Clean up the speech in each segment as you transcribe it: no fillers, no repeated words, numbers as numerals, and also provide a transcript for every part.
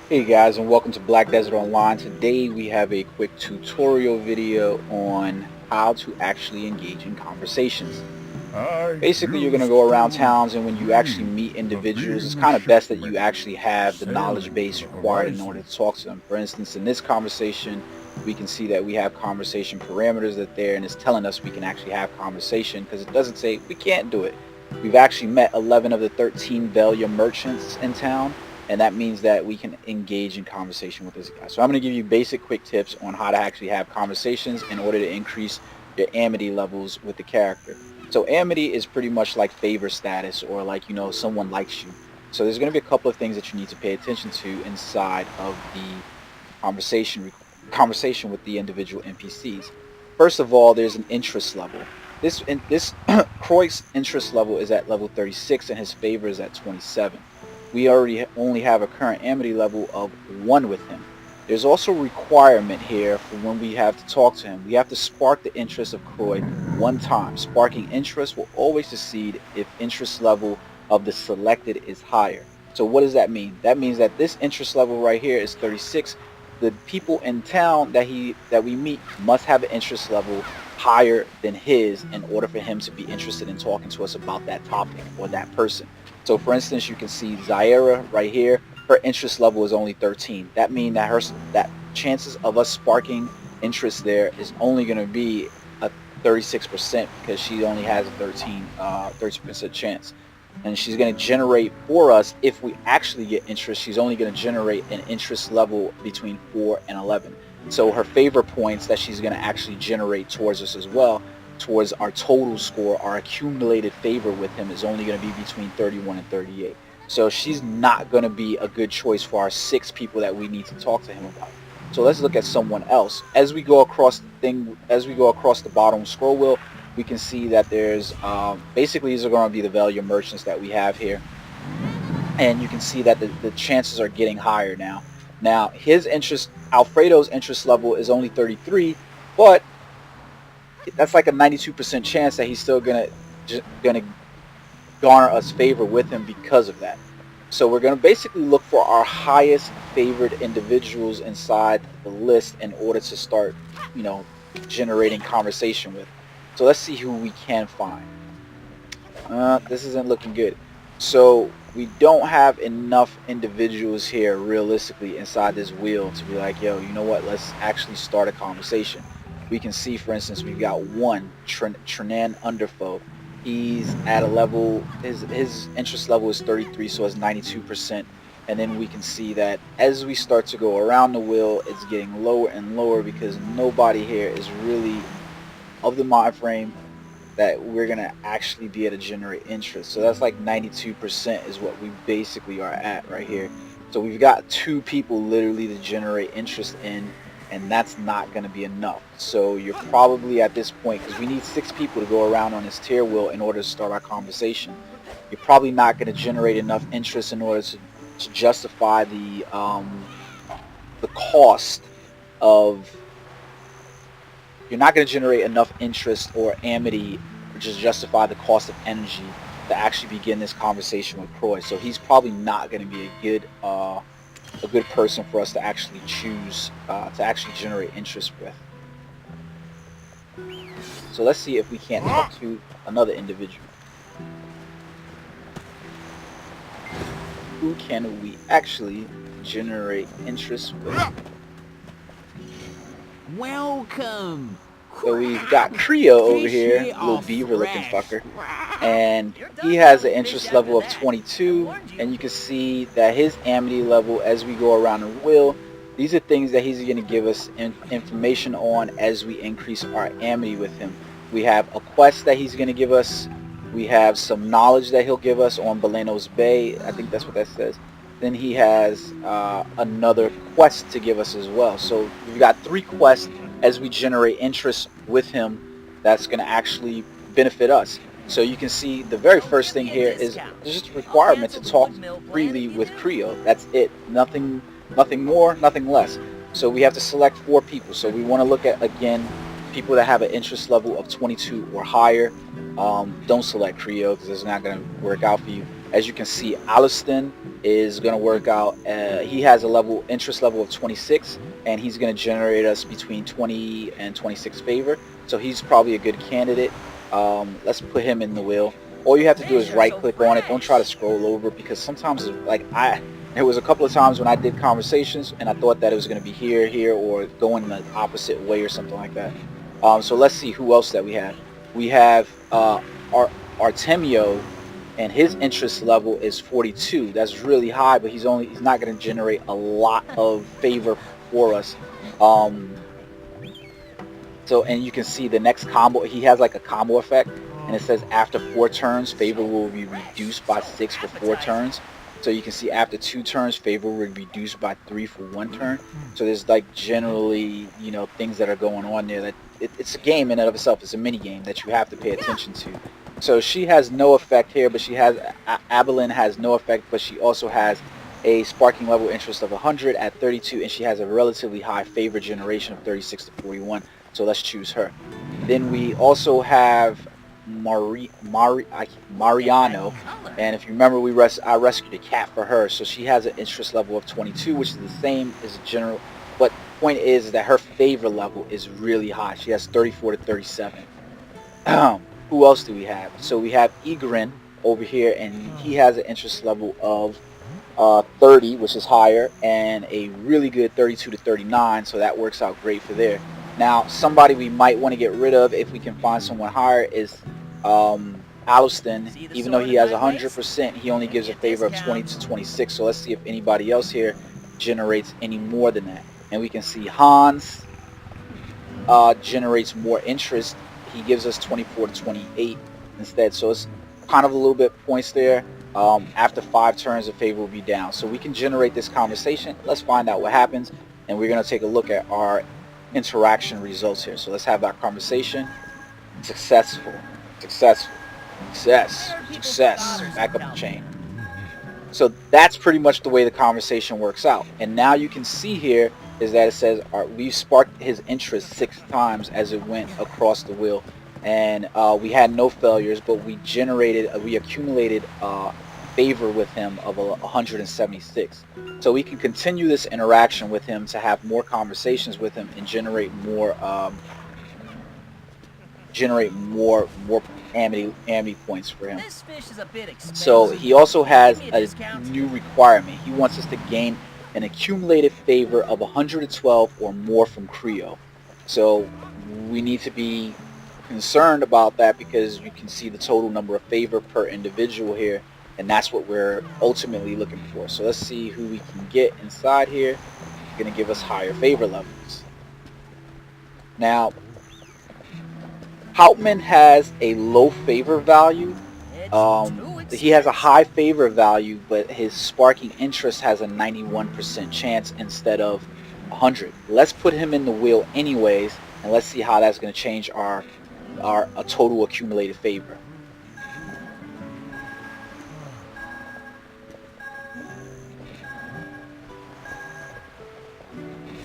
Hey guys, and welcome to Black Desert Online. Today we have a quick tutorial video on how to actually engage in conversations. I Basically, you're going to used go around to towns, and when you actually be meet the individuals, it's big kind of best that you shipwreck actually have the knowledge sailing for base the required in horizon. order to talk to them. For instance, in this conversation, we can see that we have conversation parameters that there, and it's telling us we can actually have conversation because it doesn't say we can't do it. We've actually met 11 of the 13 Velia merchants in town, and that means that we can engage in conversation with this guy. So I'm going to give you basic quick tips on how to actually have conversations in order to increase your amity levels with the character. So amity is pretty much like favor status, or like, someone likes you. So there's going to be a couple of things that you need to pay attention to inside of the conversation conversation with the individual NPCs. First of all, there's an interest level. This Croix's interest level is at level 36 and his favor is at 27. We already only have a current amity level of 1 with him. There's also a requirement here for when we have to talk to him. We have to spark the interest of Croix 1 time. Sparking interest will always succeed if interest level of the selected is higher. So what does that mean? That means that this interest level right here is 36. The people in town that we meet must have an interest level higher than his in order for him to be interested in talking to us about that topic or that person. So for instance, you can see Zaira right here. Her interest level is only 13. That means that that chances of us sparking interest there is only going to be a 36% because she only has a 30% chance. And she's going to generate for us, if we actually get interest, she's only going to generate an interest level between 4 and 11. So her favor points that she's going to actually generate towards us as well, towards our total score, our accumulated favor with him is only going to be between 31 and 38. So she's not going to be a good choice for our 6 people that we need to talk to him about. So let's look at someone else. As we go across the bottom scroll wheel, we can see that there's basically these are going to be the value merchants that we have here, and you can see that the chances are getting higher now. Now his interest, Alfredo's interest level is only 33, but that's like a 92% chance that he's still gonna garner us favor with him because of that. So we're going to basically look for our highest favored individuals inside the list in order to start, you know, generating conversation with. So let's see who we can find. This isn't looking good. So we don't have enough individuals here realistically inside this wheel to be like, yo, you know what? Let's actually start a conversation. We can see, for instance, we've got one Trenan Underfoe. He's at a level. His interest level is 33, so it's 92%. And then we can see that as we start to go around the wheel, it's getting lower and lower because nobody here is really of the mind frame that we're gonna actually be able to generate interest. So that's like 92% is what we basically are at right here. So we've got 2 people literally to generate interest in, and that's not gonna be enough. So you're probably at this point, because we need 6 people to go around on this tier wheel in order to start our conversation. You're probably not gonna generate enough interest in order to justify the cost of you're not going to generate enough interest or amity or just justify the cost of energy to actually begin this conversation with Croy. So he's probably not going to be a good person for us to actually choose to actually generate interest with. So let's see if we can't talk to another individual. Who can we actually generate interest with? Welcome. So we've got Crio over Fish here, here little are beaver looking fresh. fucker. And he has an interest level of 22, and you can see that his amity level as we go around the wheel, these are things that he's going to give us information on as we increase our amity with him. We have a quest that he's going to give us. We have some knowledge that he'll give us on Belenos Bay. I think that's what that says. Then he has another quest to give us as well. So we've got 3 quests as we generate interest with him that's going to actually benefit us. So you can see the very first thing here is just a requirement to talk freely with Crio. That's it. Nothing more, nothing less. So we have to select 4 people. So we want to look at, again, people that have an interest level of 22 or higher. Don't select Crio because it's not going to work out for you. As you can see, Alliston is going to work out. He has a interest level of 26, and he's going to generate us between 20 and 26 favor. So he's probably a good candidate. Let's put him in the wheel. All you have to do is right click on it. Don't try to scroll over, because sometimes, there was a couple of times when I did conversations and I thought that it was going to be here, or going the opposite way or something like that. So let's see who else that we have. We have Artemio, and his interest level is 42. That's really high, but he's not going to generate a lot of favor for us. And you can see the next combo, he has like a combo effect, and it says after 4 turns, favor will be reduced by 6 for 4 turns. So you can see after 2 turns, favor will be reduced by 3 for 1 turn. So there's like generally, things that are going on there that it's a game in and of itself. It's a mini game that you have to pay attention to. So she has no effect here, but Abilene has no effect, but she also has a sparking level interest of 100 at 32, and she has a relatively high favor generation of 36 to 41. So let's choose her. Then we also have Mariano, and if you remember, I rescued a cat for her, so she has an interest level of 22, which is the same as a general. But the point is that her favor level is really high. She has 34 to 37. Who else do we have? So we have Igrin over here, and he has an interest level of 30, which is higher, and a really good 32 to 39, so that works out great for there. Now, somebody we might want to get rid of if we can find someone higher is Alliston. Even though he has 100%, he only gives a favor of 20 to 26, so let's see if anybody else here generates any more than that. And we can see Hans generates more interest. He gives us 24 to 28 instead, so it's kind of a little bit points there. After 5 turns, the favor will be down, so we can generate this conversation. Let's find out what happens, and we're going to take a look at our interaction results here. So let's have our conversation. Success, back up the chain. So that's pretty much the way the conversation works out. And now you can see here is that it says we sparked his interest 6 times as it went across the wheel, and we had no failures, but we accumulated favor with him of 176. So we can continue this interaction with him to have more conversations with him and generate more Amity points for him. This fish is a bit expensive. So he also has a new requirement. He wants us to gain an accumulated favor of 112 or more from Crio. So we need to be concerned about that, because you can see the total number of favor per individual here, and that's what we're ultimately looking for. So let's see who we can get inside here. It's going to give us higher favor levels. Now, Hauptmann has a low favor value. He has a high favor value, but his sparking interest has a 91% chance instead of 100. Let's put him in the wheel anyways, and let's see how that's going to change our total accumulated favor.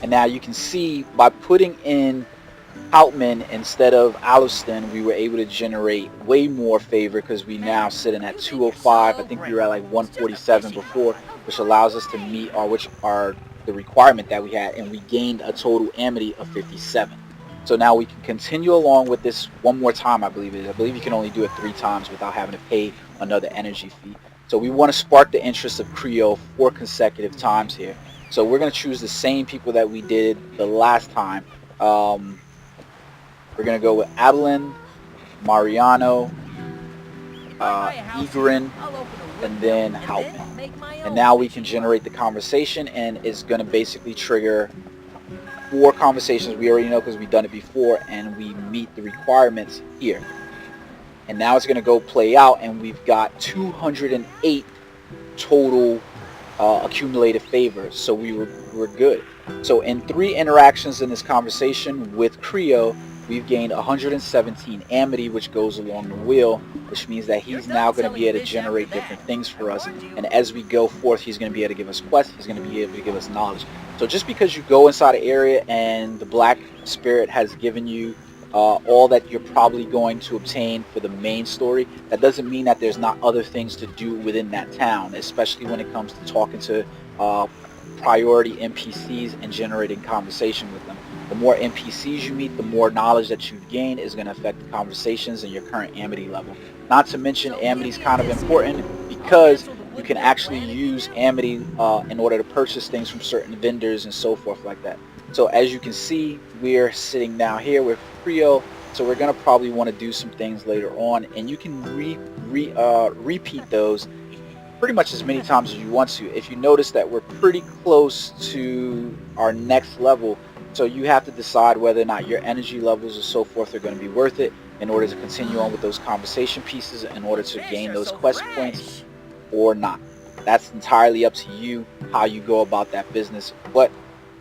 And now you can see by putting in Hauptmann instead of Alliston, we were able to generate way more favor, because we now sitting at 205. I think we were at like 147 before, which allows us to meet the requirement that we had, and we gained a total Amity of 57. So now we can continue along with this one more time, I believe it is. I believe you can only do it 3 times without having to pay another energy fee. So we want to spark the interest of Crio 4 consecutive times here. So we're going to choose the same people that we did the last time. We're going to go with Abilene, Mariano, Igrin, and then Hauptmann. And now we can generate the conversation, and it's going to basically trigger 4 conversations. We already know because we've done it before, and we meet the requirements here. And now it's going to go play out, and we've got 208 total accumulated favors, so we're good. So in 3 interactions in this conversation with Crio, we've gained 117 Amity, which goes along the wheel, which means that he's now going to be able to generate different things for us. And as we go forth, he's going to be able to give us quests. He's going to be able to give us knowledge. So just because you go inside an area and the Black Spirit has given you all that you're probably going to obtain for the main story. That doesn't mean that there's not other things to do within that town, especially when it comes to talking to priority NPCs and generating conversation with them. The more NPCs you meet, the more knowledge that you gain is going to affect the conversations and your current Amity level. Not to mention, Amity is kind of important because you can actually use Amity in order to purchase things from certain vendors and so forth like that. So as you can see, we're sitting down here with Crio, so we're going to probably want to do some things later on, and you can repeat those pretty much as many times as you want to. If you notice that we're pretty close to our next level, so you have to decide whether or not your energy levels and so forth are going to be worth it in order to continue on with those conversation pieces, in order to gain those quest points or not. That's entirely up to you how you go about that business, but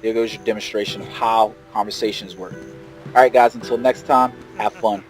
there goes your demonstration of how conversations work. All right, guys, until next time, have fun.